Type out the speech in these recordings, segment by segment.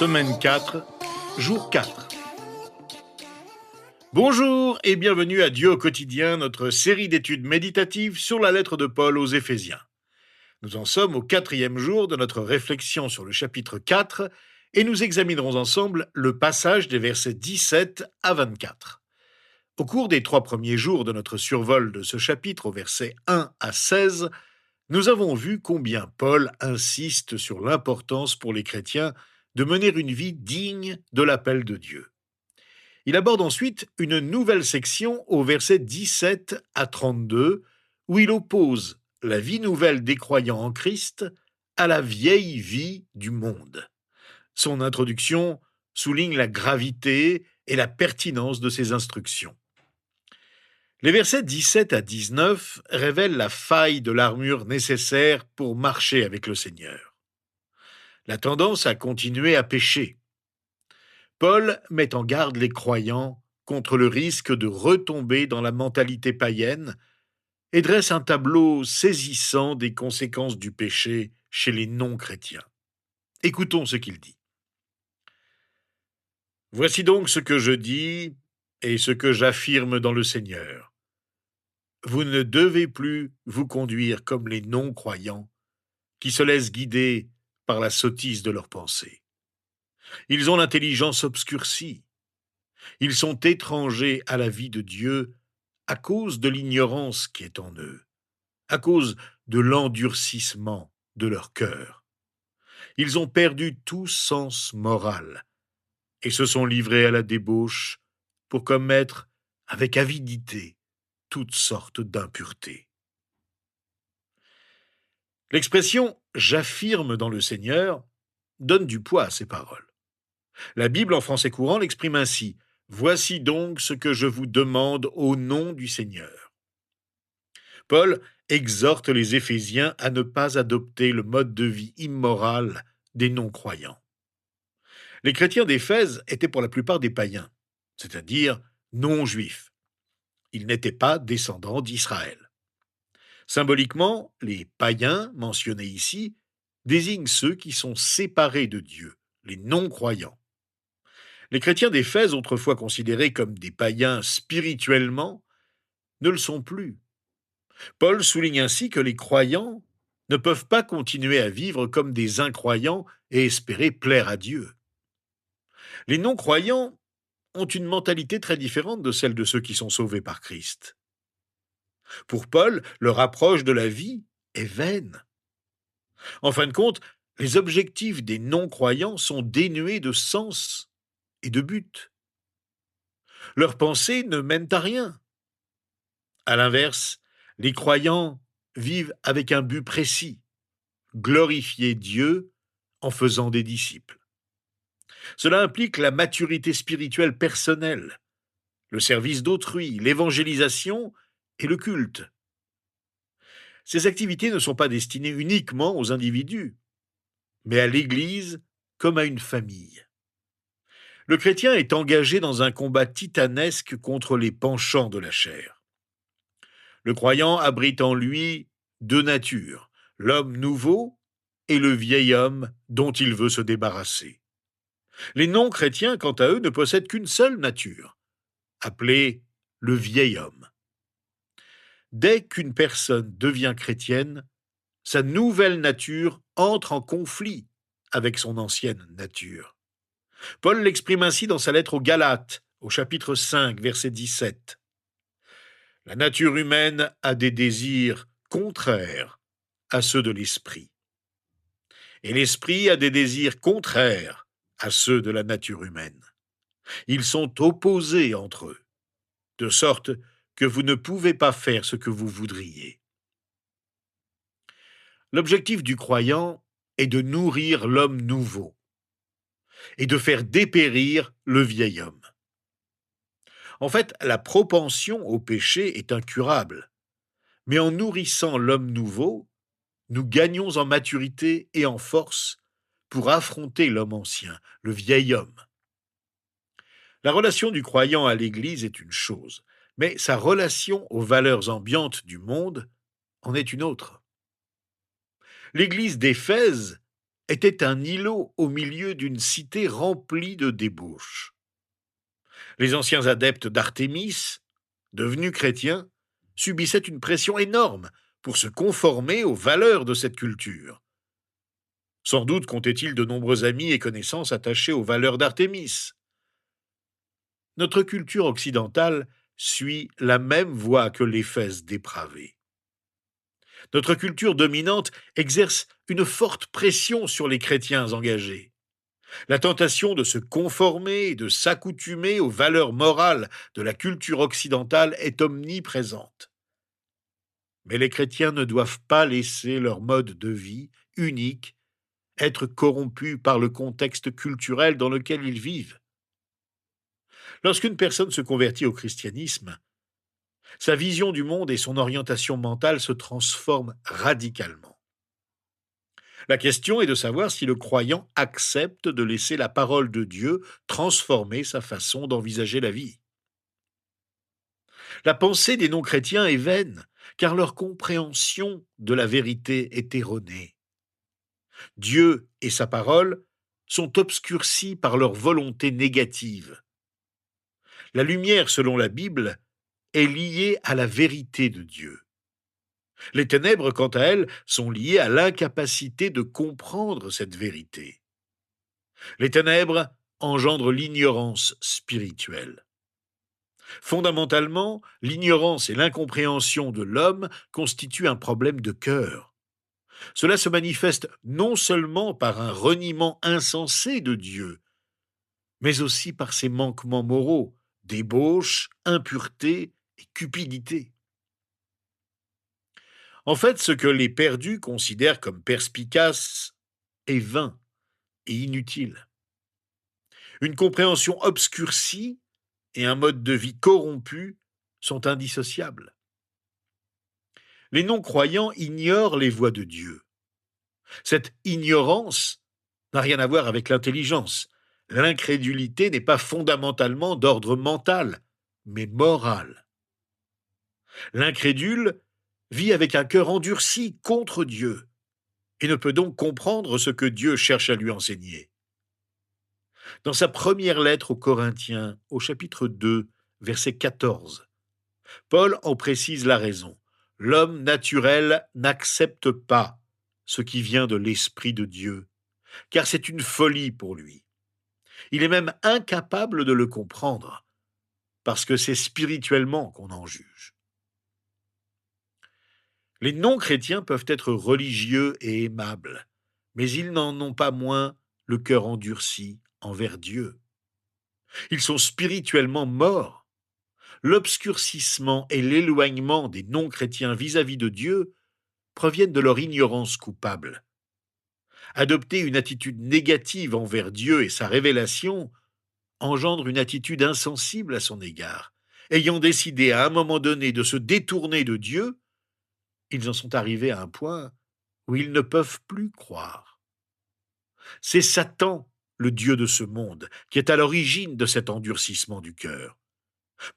semaine 4, jour 4. Bonjour et bienvenue à Dieu au quotidien, notre série d'études méditatives sur la lettre de Paul aux Éphésiens. Nous en sommes au 4e jour de notre réflexion sur le chapitre 4 et nous examinerons ensemble le passage des versets 17 à 24. Au cours des 3 premiers jours de notre survol de ce chapitre, au verset 1 à 16, nous avons vu combien Paul insiste sur l'importance pour les chrétiens de mener une vie digne de l'appel de Dieu. Il aborde ensuite une nouvelle section au verset 17 à 32, où il oppose la vie nouvelle des croyants en Christ à la vieille vie du monde. Son introduction souligne la gravité et la pertinence de ces instructions. Les versets 17 à 19 révèlent la faille de l'armure nécessaire pour marcher avec le Seigneur. La tendance à continuer à pécher. Paul met en garde les croyants contre le risque de retomber dans la mentalité païenne et dresse un tableau saisissant des conséquences du péché chez les non-chrétiens. Écoutons ce qu'il dit. « Voici donc ce que je dis et ce que j'affirme dans le Seigneur. Vous ne devez plus vous conduire comme les non-croyants qui se laissent guider par la sottise de leurs pensées. Ils ont l'intelligence obscurcie. Ils sont étrangers à la vie de Dieu à cause de l'ignorance qui est en eux, à cause de l'endurcissement de leur cœur. Ils ont perdu tout sens moral et se sont livrés à la débauche pour commettre avec avidité toutes sortes d'impuretés. » L'expression « j'affirme dans le Seigneur » donne du poids à ces paroles. La Bible en français courant l'exprime ainsi « Voici donc ce que je vous demande au nom du Seigneur ». Paul exhorte les Éphésiens à ne pas adopter le mode de vie immoral des non-croyants. Les chrétiens d'Éphèse étaient pour la plupart des païens, c'est-à-dire non-juifs. Ils n'étaient pas descendants d'Israël. Symboliquement, les païens mentionnés ici désignent ceux qui sont séparés de Dieu, les non-croyants. Les chrétiens d'Éphèse, autrefois considérés comme des païens spirituellement, ne le sont plus. Paul souligne ainsi que les croyants ne peuvent pas continuer à vivre comme des incroyants et espérer plaire à Dieu. Les non-croyants ont une mentalité très différente de celle de ceux qui sont sauvés par Christ. Pour Paul, leur approche de la vie est vaine. En fin de compte, les objectifs des non-croyants sont dénués de sens et de but. Leurs pensées ne mènent à rien. À l'inverse, les croyants vivent avec un but précis, glorifier Dieu en faisant des disciples. Cela implique la maturité spirituelle personnelle, le service d'autrui, l'évangélisation et le culte. Ces activités ne sont pas destinées uniquement aux individus, mais à l'Église comme à une famille. Le chrétien est engagé dans un combat titanesque contre les penchants de la chair. Le croyant abrite en lui deux natures, l'homme nouveau et le vieil homme dont il veut se débarrasser. Les non-chrétiens, quant à eux, ne possèdent qu'une seule nature, appelée le vieil homme. Dès qu'une personne devient chrétienne, sa nouvelle nature entre en conflit avec son ancienne nature. Paul l'exprime ainsi dans sa lettre aux Galates, au chapitre 5, verset 17. La nature humaine a des désirs contraires à ceux de l'esprit. Et l'esprit a des désirs contraires à ceux de la nature humaine. Ils sont opposés entre eux, de sorte que vous ne pouvez pas faire ce que vous voudriez. L'objectif du croyant est de nourrir l'homme nouveau et de faire dépérir le vieil homme. En fait, la propension au péché est incurable, mais en nourrissant l'homme nouveau, nous gagnons en maturité et en force pour affronter l'homme ancien, le vieil homme. La relation du croyant à l'Église est une chose, mais sa relation aux valeurs ambiantes du monde en est une autre. L'Église d'Éphèse était un îlot au milieu d'une cité remplie de débauches. Les anciens adeptes d'Artémis, devenus chrétiens, subissaient une pression énorme pour se conformer aux valeurs de cette culture. Sans doute comptait-il de nombreux amis et connaissances attachés aux valeurs d'Artémis. Notre culture occidentale suit la même voie que l'Éphèse dépravée. Notre culture dominante exerce une forte pression sur les chrétiens engagés. La tentation de se conformer et de s'accoutumer aux valeurs morales de la culture occidentale est omniprésente. Mais les chrétiens ne doivent pas laisser leur mode de vie unique être corrompus par le contexte culturel dans lequel ils vivent. Lorsqu'une personne se convertit au christianisme, sa vision du monde et son orientation mentale se transforment radicalement. La question est de savoir si le croyant accepte de laisser la parole de Dieu transformer sa façon d'envisager la vie. La pensée des non-chrétiens est vaine, car leur compréhension de la vérité est erronée. Dieu et sa parole sont obscurcis par leur volonté négative. La lumière, selon la Bible, est liée à la vérité de Dieu. Les ténèbres, quant à elles, sont liées à l'incapacité de comprendre cette vérité. Les ténèbres engendrent l'ignorance spirituelle. Fondamentalement, l'ignorance et l'incompréhension de l'homme constituent un problème de cœur. Cela se manifeste non seulement par un reniement insensé de Dieu, mais aussi par ses manquements moraux, débauche, impureté et cupidité. En fait, ce que les perdus considèrent comme perspicace est vain et inutile. Une compréhension obscurcie et un mode de vie corrompu sont indissociables. Les non-croyants ignorent les voies de Dieu. Cette ignorance n'a rien à voir avec l'intelligence. L'incrédulité n'est pas fondamentalement d'ordre mental, mais moral. L'incrédule vit avec un cœur endurci contre Dieu et ne peut donc comprendre ce que Dieu cherche à lui enseigner. Dans sa première lettre aux Corinthiens, au chapitre 2, verset 14, Paul en précise la raison. L'homme naturel n'accepte pas ce qui vient de l'Esprit de Dieu, car c'est une folie pour lui. Il est même incapable de le comprendre, parce que c'est spirituellement qu'on en juge. Les non-chrétiens peuvent être religieux et aimables, mais ils n'en ont pas moins le cœur endurci envers Dieu. Ils sont spirituellement morts. L'obscurcissement et l'éloignement des non-chrétiens vis-à-vis de Dieu proviennent de leur ignorance coupable. Adopter une attitude négative envers Dieu et sa révélation engendre une attitude insensible à son égard. Ayant décidé à un moment donné de se détourner de Dieu, ils en sont arrivés à un point où ils ne peuvent plus croire. C'est Satan, le Dieu de ce monde, qui est à l'origine de cet endurcissement du cœur.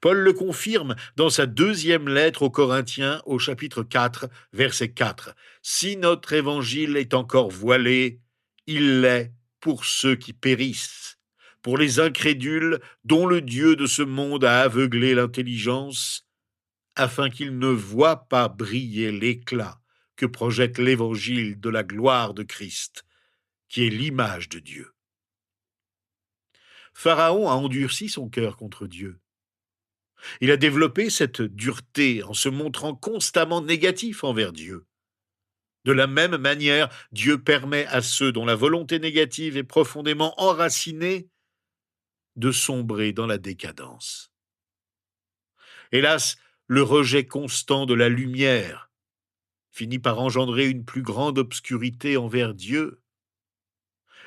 Paul le confirme dans sa deuxième lettre aux Corinthiens au chapitre 4, verset 4. « Si notre évangile est encore voilé, il l'est pour ceux qui périssent, pour les incrédules dont le Dieu de ce monde a aveuglé l'intelligence, afin qu'ils ne voient pas briller l'éclat que projette l'évangile de la gloire de Christ, qui est l'image de Dieu. » Pharaon a endurci son cœur contre Dieu. Il a développé cette dureté en se montrant constamment négatif envers Dieu. De la même manière, Dieu permet à ceux dont la volonté négative est profondément enracinée de sombrer dans la décadence. Hélas, le rejet constant de la lumière finit par engendrer une plus grande obscurité envers Dieu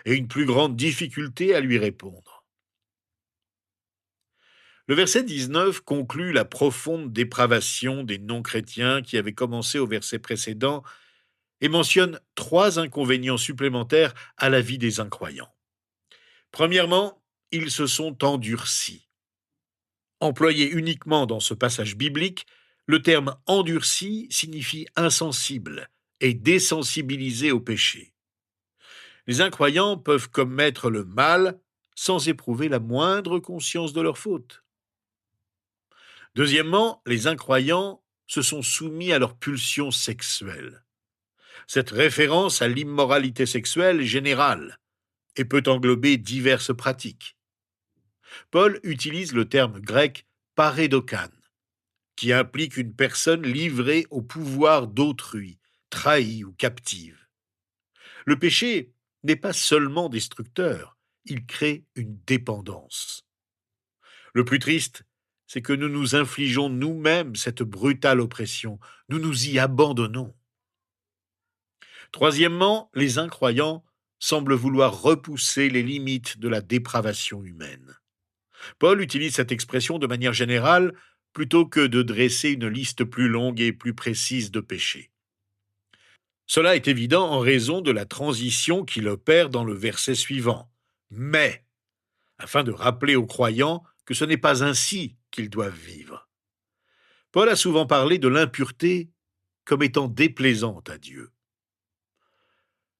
et une plus grande difficulté à lui répondre. Le verset 19 conclut la profonde dépravation des non-chrétiens qui avait commencé au verset précédent et mentionne 3 inconvénients supplémentaires à la vie des incroyants. Premièrement, ils se sont endurcis. Employé uniquement dans ce passage biblique, le terme endurci signifie insensible et désensibilisé au péché. Les incroyants peuvent commettre le mal sans éprouver la moindre conscience de leur faute. Deuxièmement, les incroyants se sont soumis à leurs pulsions sexuelles. Cette référence à l'immoralité sexuelle est générale et peut englober diverses pratiques. Paul utilise le terme grec parédokan, qui implique une personne livrée au pouvoir d'autrui, trahie ou captive. Le péché n'est pas seulement destructeur, il crée une dépendance. Le plus triste, c'est que nous nous infligeons nous-mêmes cette brutale oppression, nous nous y abandonnons. Troisièmement, les incroyants semblent vouloir repousser les limites de la dépravation humaine. Paul utilise cette expression de manière générale plutôt que de dresser une liste plus longue et plus précise de péchés. Cela est évident en raison de la transition qu'il opère dans le verset suivant. Mais, afin de rappeler aux croyants que ce n'est pas ainsi qu'ils doivent vivre. Paul a souvent parlé de l'impureté comme étant déplaisante à Dieu.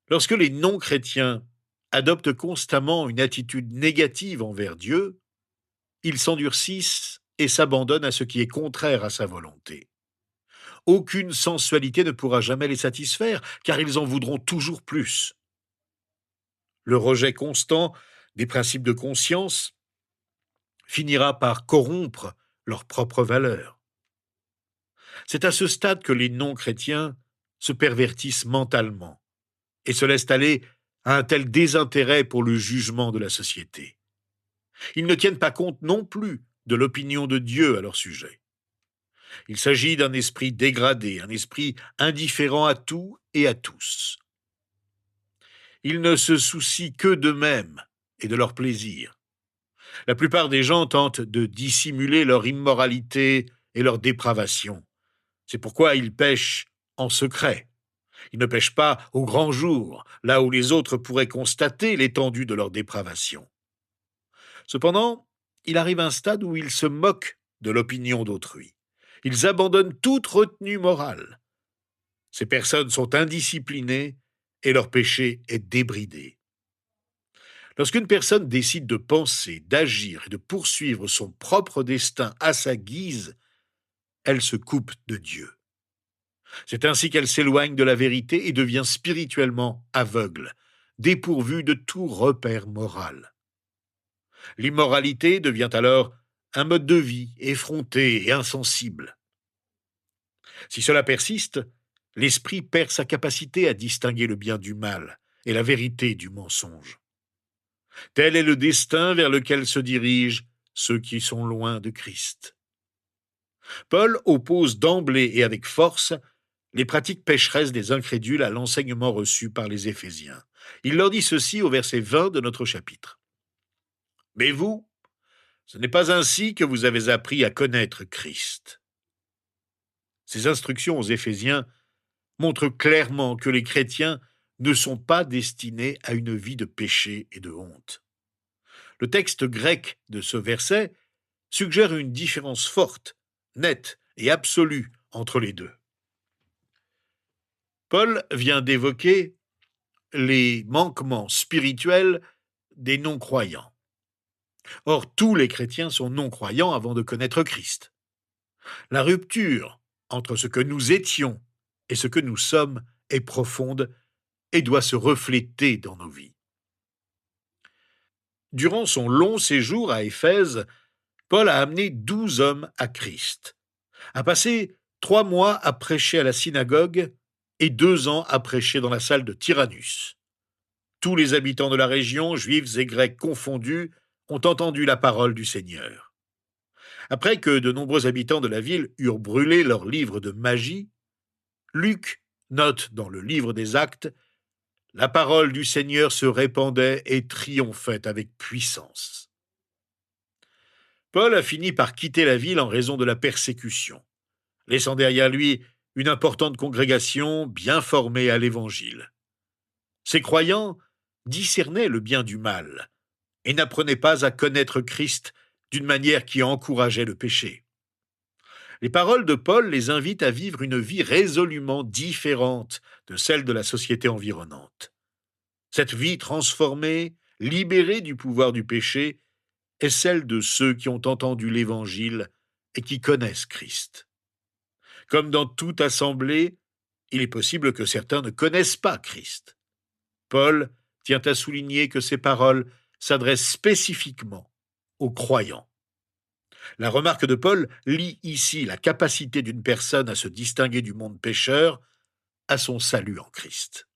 Lorsque les non-chrétiens adoptent constamment une attitude négative envers Dieu, ils s'endurcissent et s'abandonnent à ce qui est contraire à sa volonté. Aucune sensualité ne pourra jamais les satisfaire, car ils en voudront toujours plus. Le rejet constant des principes de conscience finira par corrompre leur propre valeur. C'est à ce stade que les non-chrétiens se pervertissent mentalement et se laissent aller à un tel désintérêt pour le jugement de la société. Ils ne tiennent pas compte non plus de l'opinion de Dieu à leur sujet. Il s'agit d'un esprit dégradé, un esprit indifférent à tout et à tous. Ils ne se soucient que d'eux-mêmes et de leur plaisir. La plupart des gens tentent de dissimuler leur immoralité et leur dépravation. C'est pourquoi ils pêchent en secret. Ils ne pêchent pas au grand jour, là où les autres pourraient constater l'étendue de leur dépravation. Cependant, il arrive un stade où ils se moquent de l'opinion d'autrui. Ils abandonnent toute retenue morale. Ces personnes sont indisciplinées et leur péché est débridé. Lorsqu'une personne décide de penser, d'agir et de poursuivre son propre destin à sa guise, elle se coupe de Dieu. C'est ainsi qu'elle s'éloigne de la vérité et devient spirituellement aveugle, dépourvue de tout repère moral. L'immoralité devient alors un mode de vie effronté et insensible. Si cela persiste, l'esprit perd sa capacité à distinguer le bien du mal et la vérité du mensonge. Tel est le destin vers lequel se dirigent ceux qui sont loin de Christ. Paul oppose d'emblée et avec force les pratiques pécheresses des incrédules à l'enseignement reçu par les Éphésiens. Il leur dit ceci au verset 20 de notre chapitre. « Mais vous, ce n'est pas ainsi que vous avez appris à connaître Christ. » Ces instructions aux Éphésiens montrent clairement que les chrétiens ne sont pas destinés à une vie de péché et de honte. Le texte grec de ce verset suggère une différence forte, nette et absolue entre les deux. Paul vient d'évoquer les manquements spirituels des non-croyants. Or, tous les chrétiens sont non-croyants avant de connaître Christ. La rupture entre ce que nous étions et ce que nous sommes est profonde et doit se refléter dans nos vies. Durant son long séjour à Éphèse, Paul a amené 12 hommes à Christ, a passé 3 mois à prêcher à la synagogue et 2 ans à prêcher dans la salle de Tyrannus. Tous les habitants de la région, juifs et grecs confondus, ont entendu la parole du Seigneur. Après que de nombreux habitants de la ville eurent brûlé leurs livres de magie, Luc note dans le livre des Actes « La parole du Seigneur se répandait et triomphait avec puissance. » Paul a fini par quitter la ville en raison de la persécution, laissant derrière lui une importante congrégation bien formée à l'Évangile. Ces croyants discernaient le bien du mal et n'apprenaient pas à connaître Christ d'une manière qui encourageait le péché. Les paroles de Paul les invitent à vivre une vie résolument différente de celle de la société environnante. Cette vie transformée, libérée du pouvoir du péché, est celle de ceux qui ont entendu l'Évangile et qui connaissent Christ. Comme dans toute assemblée, il est possible que certains ne connaissent pas Christ. Paul tient à souligner que ces paroles s'adressent spécifiquement aux croyants. La remarque de Paul lie ici la capacité d'une personne à se distinguer du monde pécheur à son salut en Christ.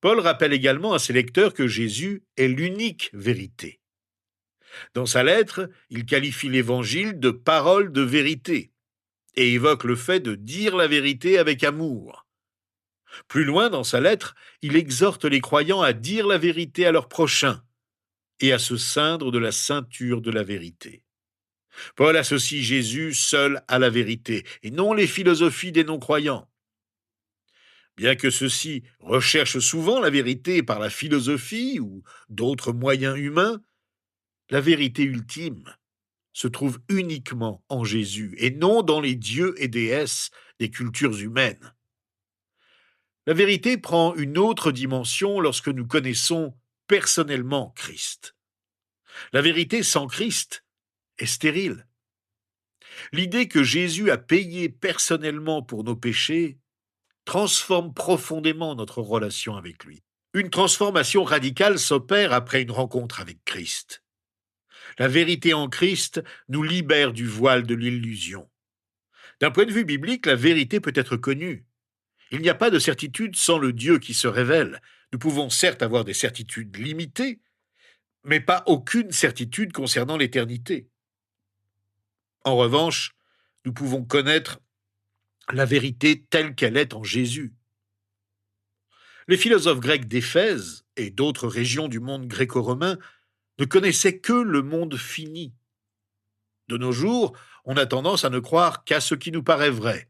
Paul rappelle également à ses lecteurs que Jésus est l'unique vérité. Dans sa lettre, il qualifie l'Évangile de parole de vérité et évoque le fait de dire la vérité avec amour. Plus loin dans sa lettre, il exhorte les croyants à dire la vérité à leur prochain et à se ceindre de la ceinture de la vérité. Paul associe Jésus seul à la vérité et non les philosophies des non-croyants. Bien que ceux-ci recherchent souvent la vérité par la philosophie ou d'autres moyens humains, la vérité ultime se trouve uniquement en Jésus et non dans les dieux et déesses des cultures humaines. La vérité prend une autre dimension lorsque nous connaissons personnellement Christ. La vérité sans Christ est stérile. L'idée que Jésus a payé personnellement pour nos péchés transforme profondément notre relation avec lui. Une transformation radicale s'opère après une rencontre avec Christ. La vérité en Christ nous libère du voile de l'illusion. D'un point de vue biblique, la vérité peut être connue. Il n'y a pas de certitude sans le Dieu qui se révèle. Nous pouvons certes avoir des certitudes limitées, mais pas aucune certitude concernant l'éternité. En revanche, nous pouvons connaître la vérité telle qu'elle est en Jésus. Les philosophes grecs d'Éphèse et d'autres régions du monde gréco-romain ne connaissaient que le monde fini. De nos jours, on a tendance à ne croire qu'à ce qui nous paraît vrai.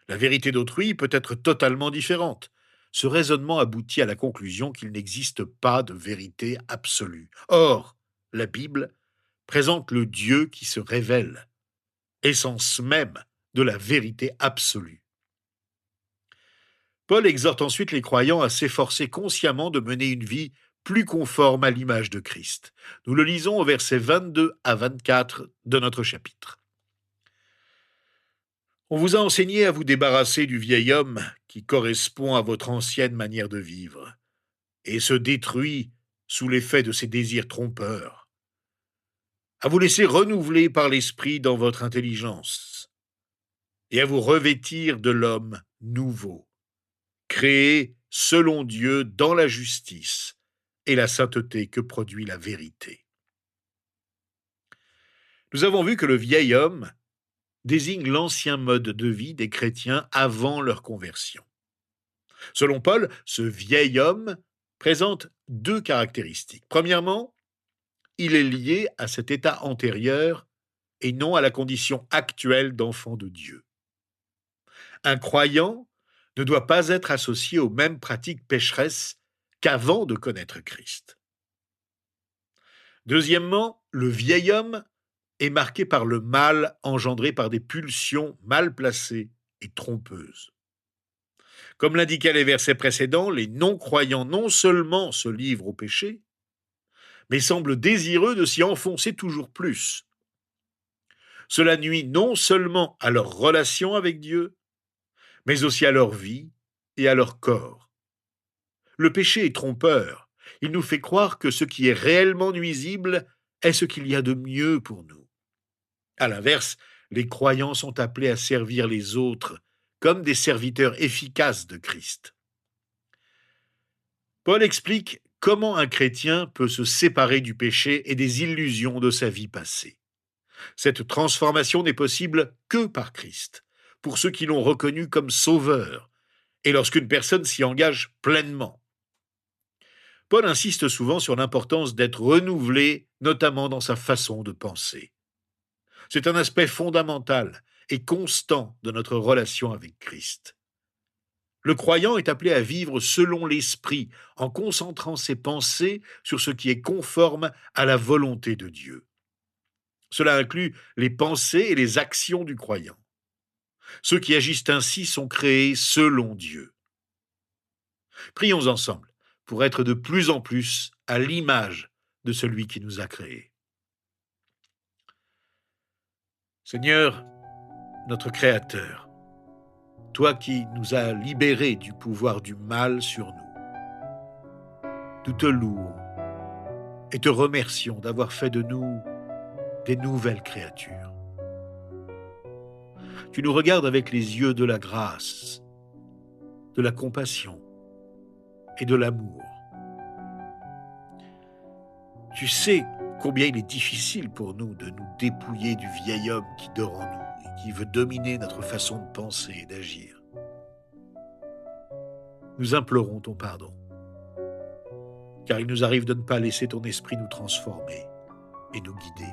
La vérité d'autrui peut être totalement différente. Ce raisonnement aboutit à la conclusion qu'il n'existe pas de vérité absolue. Or, la Bible présente le Dieu qui se révèle, essence même de la vérité absolue. Paul exhorte ensuite les croyants à s'efforcer consciemment de mener une vie plus conforme à l'image de Christ. Nous le lisons au verset 22 à 24 de notre chapitre. On vous a enseigné à vous débarrasser du vieil homme qui correspond à votre ancienne manière de vivre et se détruit sous l'effet de ses désirs trompeurs, à vous laisser renouveler par l'esprit dans votre intelligence et à vous revêtir de l'homme nouveau, créé selon Dieu dans la justice et la sainteté que produit la vérité. Nous avons vu que le vieil homme désigne l'ancien mode de vie des chrétiens avant leur conversion. Selon Paul, ce vieil homme présente deux caractéristiques. Premièrement, il est lié à cet état antérieur et non à la condition actuelle d'enfant de Dieu. Un croyant ne doit pas être associé aux mêmes pratiques pécheresses qu'avant de connaître Christ. Deuxièmement, le vieil homme est marqué par le mal engendré par des pulsions mal placées et trompeuses. Comme l'indiquaient les versets précédents, les non-croyants non seulement se livrent au péché, mais semblent désireux de s'y enfoncer toujours plus. Cela nuit non seulement à leur relation avec Dieu, mais aussi à leur vie et à leur corps. Le péché est trompeur. Il nous fait croire que ce qui est réellement nuisible est ce qu'il y a de mieux pour nous. À l'inverse, les croyants sont appelés à servir les autres comme des serviteurs efficaces de Christ. Paul explique comment un chrétien peut se séparer du péché et des illusions de sa vie passée. Cette transformation n'est possible que par Christ, pour ceux qui l'ont reconnu comme sauveur, et lorsqu'une personne s'y engage pleinement. Paul insiste souvent sur l'importance d'être renouvelé, notamment dans sa façon de penser. C'est un aspect fondamental et constant de notre relation avec Christ. Le croyant est appelé à vivre selon l'Esprit, en concentrant ses pensées sur ce qui est conforme à la volonté de Dieu. Cela inclut les pensées et les actions du croyant. Ceux qui agissent ainsi sont créés selon Dieu. Prions ensemble pour être de plus en plus à l'image de celui qui nous a créés. Seigneur, notre Créateur, toi qui nous as libérés du pouvoir du mal sur nous te louons et te remercions d'avoir fait de nous des nouvelles créatures. Tu nous regardes avec les yeux de la grâce, de la compassion et de l'amour. Tu sais combien il est difficile pour nous de nous dépouiller du vieil homme qui dort en nous et qui veut dominer notre façon de penser et d'agir. Nous implorons ton pardon, car il nous arrive de ne pas laisser ton esprit nous transformer et nous guider.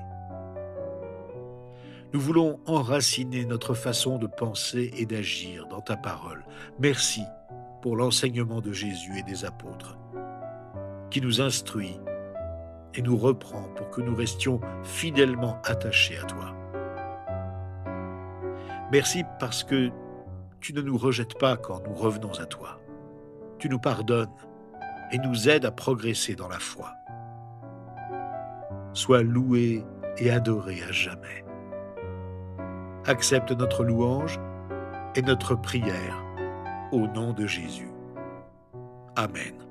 Nous voulons enraciner notre façon de penser et d'agir dans ta parole. Merci pour l'enseignement de Jésus et des apôtres, qui nous instruit et nous reprend pour que nous restions fidèlement attachés à toi. Merci parce que tu ne nous rejettes pas quand nous revenons à toi. Tu nous pardonnes et nous aides à progresser dans la foi. Sois loué et adoré à jamais. Accepte notre louange et notre prière au nom de Jésus. Amen.